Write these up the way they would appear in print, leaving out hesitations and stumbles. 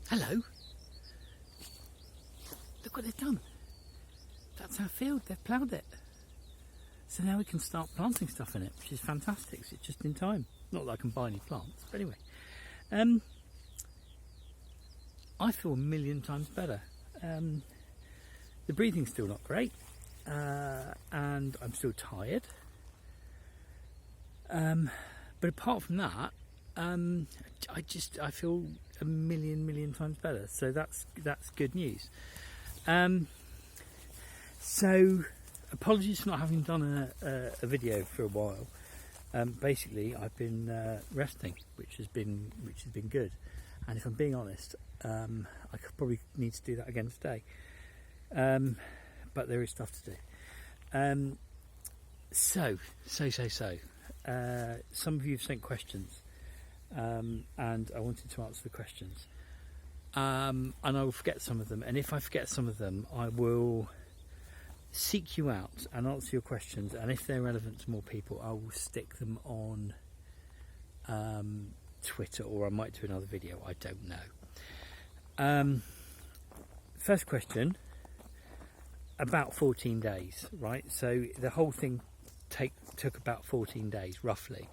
Hello. Look what they've done. That's our field. They've ploughed it. So now we can start planting stuff in it, which is fantastic. It's just in time. Not that I can buy any plants, but anyway. I feel a million times better. The breathing's still not great, and I'm still tired. But apart from that, I feel a million times better. So that's good news. So apologies for not having done a video for a while. Basically, I've been resting, which has been good. And if I'm being honest, I could probably need to do that again today. But there is stuff to do. So. Some of you have sent questions, and I wanted to answer the questions. And I will forget some of them. And if I forget some of them, I will seek you out and answer your questions. And if they're relevant to more people, I will stick them on Twitter, or I might do another video. I don't know. First question, about 14 days, right? So the whole thing took about 14 days, roughly.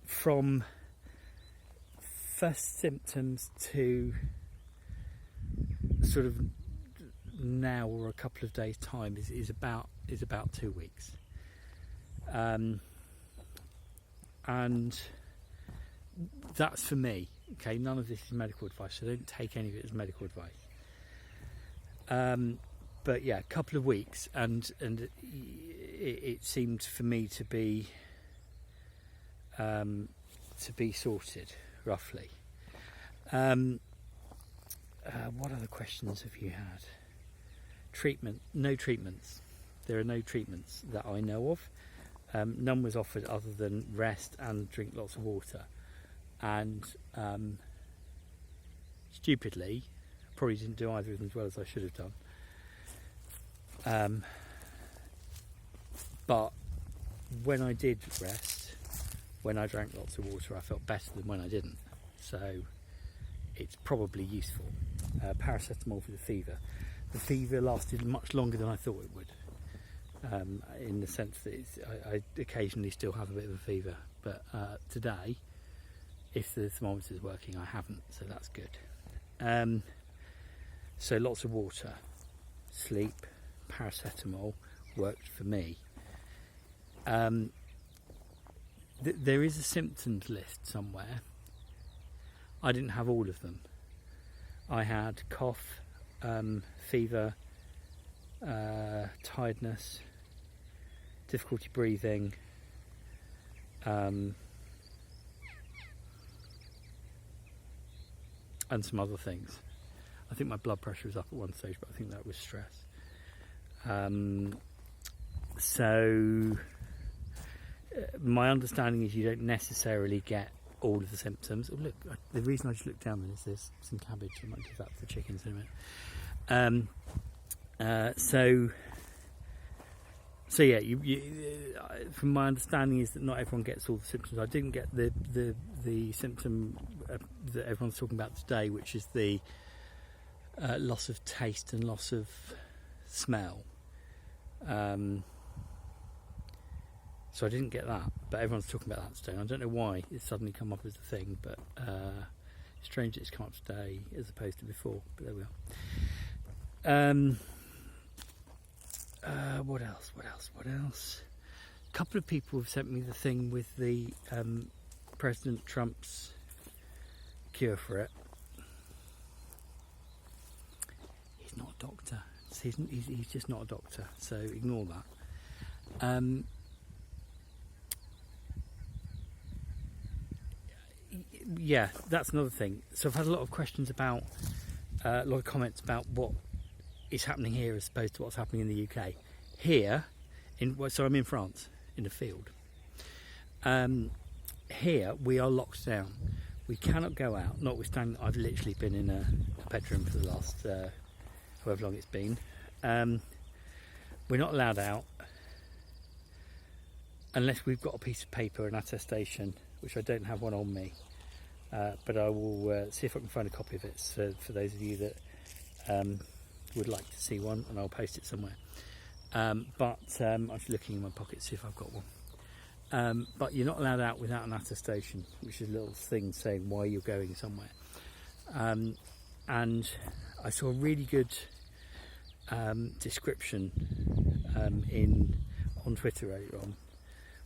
From first symptoms to sort of now, or a couple of days' time, is about 2 weeks. And that's for me. Okay, none of this is medical advice, so don't take any of it as medical advice. But yeah, a couple of weeks, and it seemed for me to be sorted, roughly. What other questions have you had? Treatment? No treatments. There are no treatments that I know of. None was offered other than rest and drink lots of water. And stupidly, probably didn't do either of them as well as I should have done. But when I did rest, when I drank lots of water, I felt better than when I didn't. So it's probably useful. Paracetamol for the fever. The fever lasted much longer than I thought it would. In the sense that I occasionally still have a bit of a fever, but today, if the thermometer is working, I haven't, so that's good. So lots of water, sleep, paracetamol worked for me. There is a symptoms list somewhere. I didn't have all of them. I had cough, fever, tiredness, difficulty breathing, and some other things. I think my blood pressure was up at one stage, but I think that was stress. So my understanding is you don't necessarily get all of the symptoms. Oh, look, the reason I just looked down there is there's some cabbage. I might give that to the chickens in a minute. So yeah, you from my understanding is that not everyone gets all the symptoms. I didn't get the symptom that everyone's talking about today, which is the loss of taste and loss of smell. So I didn't get that, but everyone's talking about that today. And I don't know why it's suddenly come up as a thing, but it's strange that it's come up today as opposed to before. But there we are. What else? A couple of people have sent me the thing with the President Trump's cure for it. He's not a doctor. He's just not a doctor, so ignore that. Yeah, that's another thing. So I've had a lot of questions about, a lot of comments about what is happening here as opposed to what's happening in the UK. Here, so I'm in France, in the field. Here, we are locked down. We cannot go out, notwithstanding I've literally been in a bedroom for the last, however long it's been. We're not allowed out unless we've got a piece of paper, an attestation, which I don't have one on me, but I will see if I can find a copy of it for those of you that would like to see one, and I'll post it somewhere. I'm just looking in my pocket to see if I've got one. But you're not allowed out without an attestation, which is a little thing saying why you're going somewhere. And I saw a really good description on Twitter earlier on,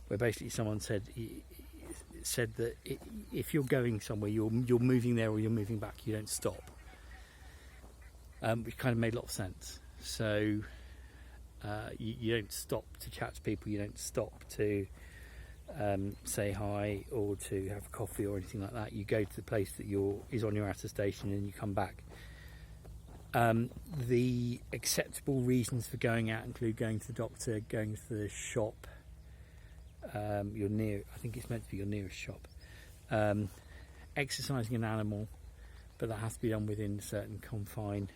where basically someone said that if you're going somewhere, you're moving there or you're moving back, you don't stop, which kind of made a lot of sense. So you don't stop to chat to people, you don't stop to say hi or to have a coffee or anything like that. You go to the place that is on your attestation and you come back. The acceptable reasons for going out include going to the doctor, going to the shop, I think it's meant to be your nearest shop, exercising an animal, but that has to be done within a certain confine.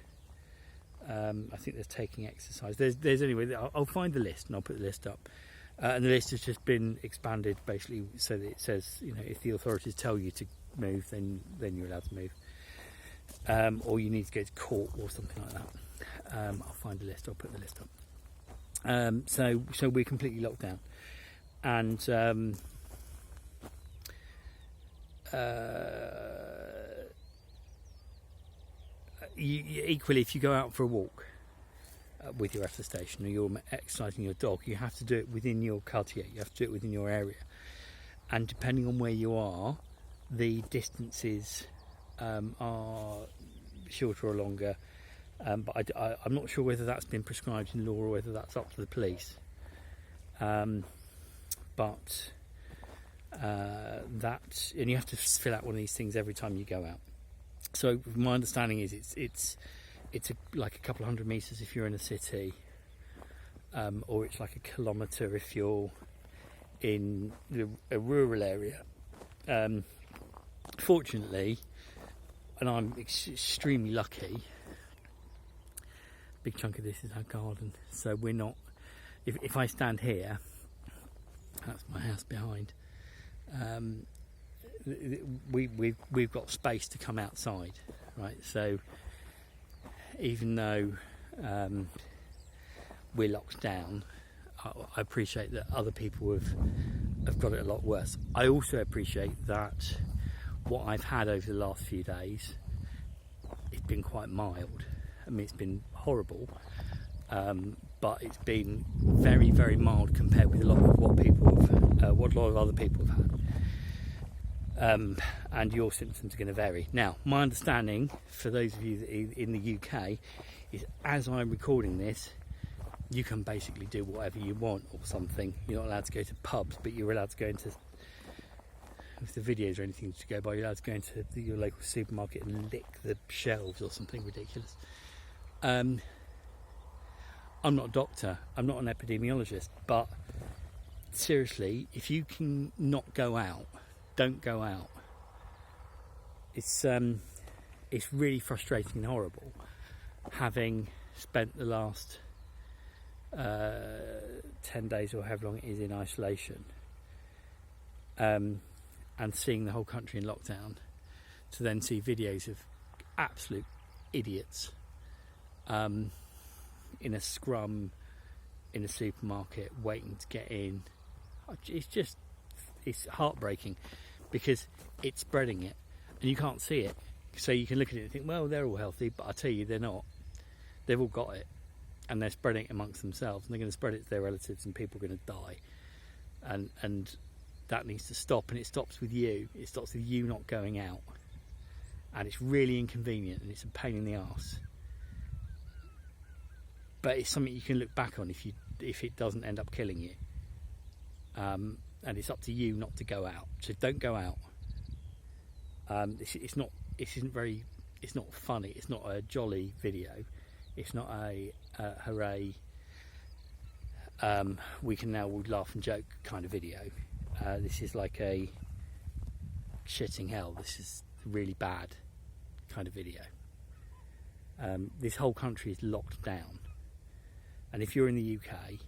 I think there's taking exercise. There's anyway, I'll find the list and I'll put the list up. And the list has just been expanded basically so that it says, if the authorities tell you to move, then you're allowed to move. Or you need to go to court or something like that. I'll find the list, I'll put the list up. So we're completely locked down. And equally, if you go out for a walk with your attestation or you're exercising your dog, you have to do it within your quartier, you have to do it within your area. And depending on where you are, the distances are shorter or longer. But I'm not sure whether that's been prescribed in law or whether that's up to the police. And you have to fill out one of these things every time you go out. So my understanding is it's like a couple of 100 metres if you're in a city, or it's like a kilometre if you're in a rural area. Fortunately, and I'm extremely lucky, a big chunk of this is our garden, so we're not, if I stand here, that's my house behind, we've got space to come outside, right? So even though we're locked down, I appreciate that other people have got it a lot worse. I also appreciate that what I've had over the last few days, it's been quite mild. I mean, it's been horrible, but it's been very, very mild compared with a lot of what a lot of other people have had. And your symptoms are going to vary. Now, my understanding, for those of you that are in the UK, is as I'm recording this, you can basically do whatever you want or something. You're not allowed to go to pubs, but you're allowed to go into, if the videos or anything to go by, you're allowed to go into your local supermarket and lick the shelves or something ridiculous. I'm not a doctor, I'm not an epidemiologist, but seriously, if you can not go out, don't go out. It's really frustrating and horrible, having spent the last 10 days or however long it is in isolation, and seeing the whole country in lockdown, to then see videos of absolute idiots in a scrum in a supermarket waiting to get in. It's heartbreaking, because it's spreading it and you can't see it, so you can look at it and think, well, they're all healthy, but I tell you, they're not. They've all got it and they're spreading it amongst themselves, and they're going to spread it to their relatives, and people are going to die, and that needs to stop. And it stops with you. It stops with you not going out, and it's really inconvenient and it's a pain in the arse, but it's something you can look back on if it doesn't end up killing you. And it's up to you not to go out, so don't go out. It's not funny, it's not a jolly video, it's not a hooray, we can now laugh and joke kind of video. This is like a shitting hell, this is really bad kind of video. This whole country is locked down, and if you're in the UK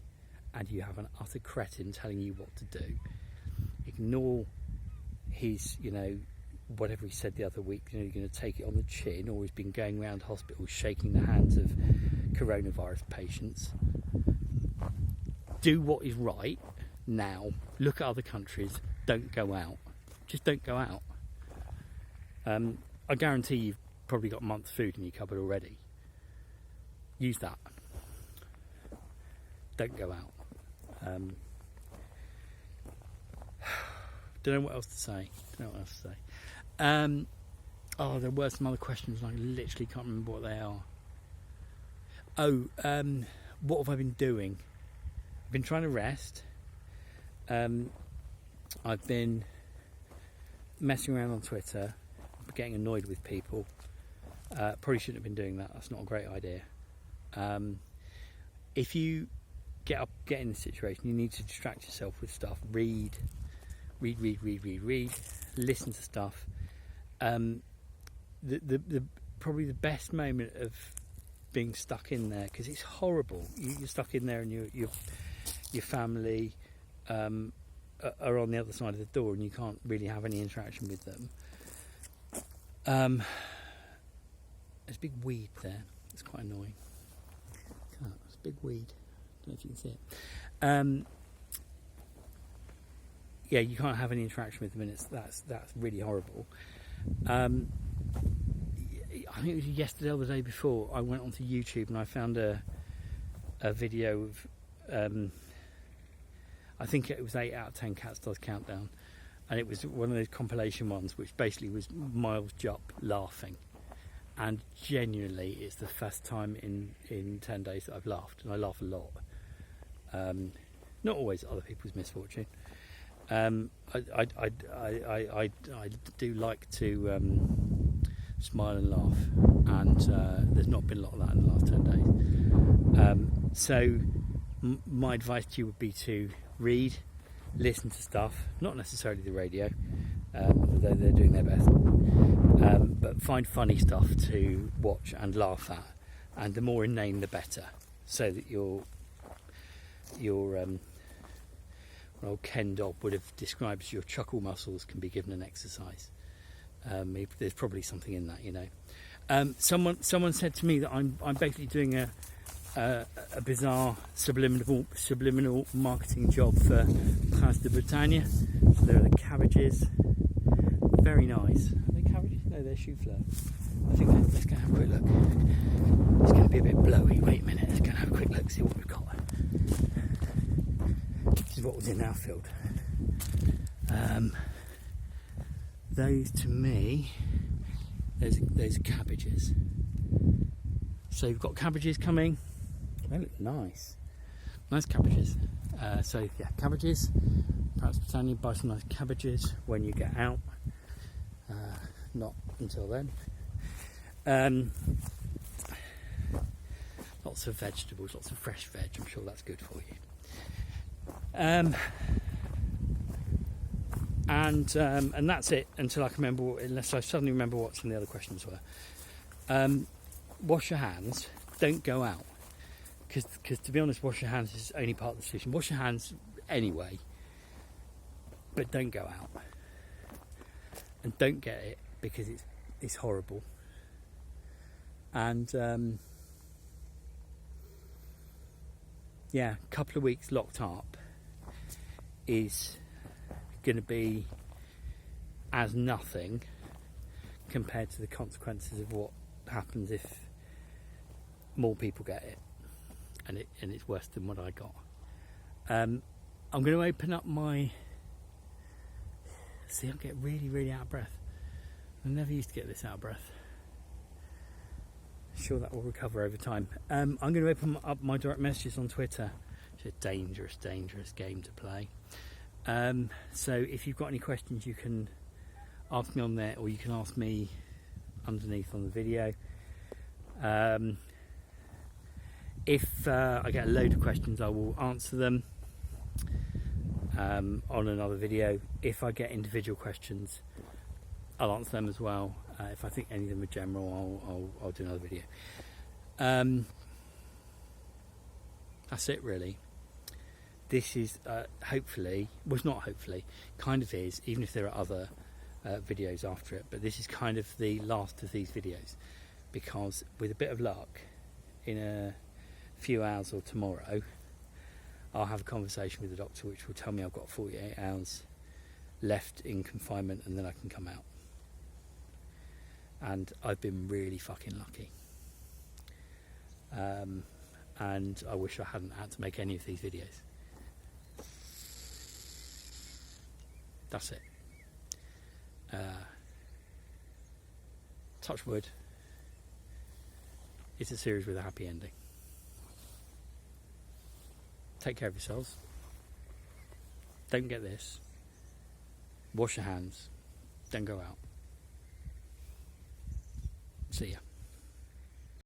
and you have an utter cretin telling you what to do, ignore his whatever he said the other week, you're going to take it on the chin, or he's been going around hospitals shaking the hands of coronavirus patients. Do what is right now. Look at other countries. Don't go out. Just don't go out. I guarantee you've probably got a month's food in your cupboard already. Use that. Don't go out. Don't know what else to say. There were some other questions and I literally can't remember what they are. What have I been doing? I've been trying to rest. I've been messing around on Twitter, getting annoyed with people. Probably shouldn't have been doing that. That's not a great idea. If you get in this situation, you need to distract yourself with stuff. Read, listen to stuff. The probably the best moment of being stuck in there, because it's horrible. You're stuck in there, and your family are on the other side of the door, and you can't really have any interaction with them. There's a big weed there. It's quite annoying. It's a big weed. I don't know if you can see it. Yeah, you can't have any interaction with them, and that's really horrible. I think it was yesterday or the day before, I went onto YouTube and I found a video of, I think it was 8 out of 10 Cats Does Countdown, and it was one of those compilation ones which basically was Miles Jupp laughing, and genuinely it's the first time in 10 days that I've laughed, and I laugh a lot. Not always at other people's misfortune. I do like to smile and laugh, and there's not been a lot of that in the last 10 days. So my advice to you would be to read, listen to stuff, not necessarily the radio, although they're doing their best, but find funny stuff to watch and laugh at, and the more inane the better, so that your old Ken Dodd would have described as your chuckle muscles can be given an exercise. There's probably something in that, you know. Someone said to me that I'm basically doing a bizarre subliminal marketing job for Prince de Bretagne. So there are the cabbages, very nice. Are they cabbages? No, they're choux-fleur. I think let's go and have a quick look. It's going to be a bit blowy. Wait a minute, let's go and have a quick look, see what we've got. This is what was in our field. Those to me, those are cabbages. So you've got cabbages coming. They look nice. Nice cabbages. So yeah, cabbages. Perhaps Britannia, buy some nice cabbages when you get out. Not until then. Lots of vegetables, lots of fresh veg. I'm sure that's good for you. And that's it until I can remember, unless I suddenly remember what some of the other questions were. Wash your hands. Don't go out, because to be honest, wash your hands is only part of the solution. Wash your hands anyway, but don't go out, and don't get it, because it's horrible. And yeah, a couple of weeks locked up is going to be as nothing compared to the consequences of what happens if more people get it, and it's worse than what I got. I'm going to open up my... See, I get really out of breath. I never used to get this out of breath. Sure, that will recover over time. I'm going to open up my direct messages on Twitter. It's a dangerous game to play. So if you've got any questions, you can ask me on there, or you can ask me underneath on the video. If I get a load of questions, I will answer them on another video. If I get individual questions, I'll answer them as well. If I think any of them are general, I'll do another video. That's it, really. This is hopefully, well, it's not hopefully, kind of is, even if there are other videos after it, but this is kind of the last of these videos, because with a bit of luck, in a few hours or tomorrow, I'll have a conversation with the doctor which will tell me I've got 48 hours left in confinement and then I can come out. And I've been really fucking lucky. And I wish I hadn't had to make any of these videos. That's it. Touch wood. It's a series with a happy ending. Take care of yourselves. Don't get this. Wash your hands. Don't go out. See ya.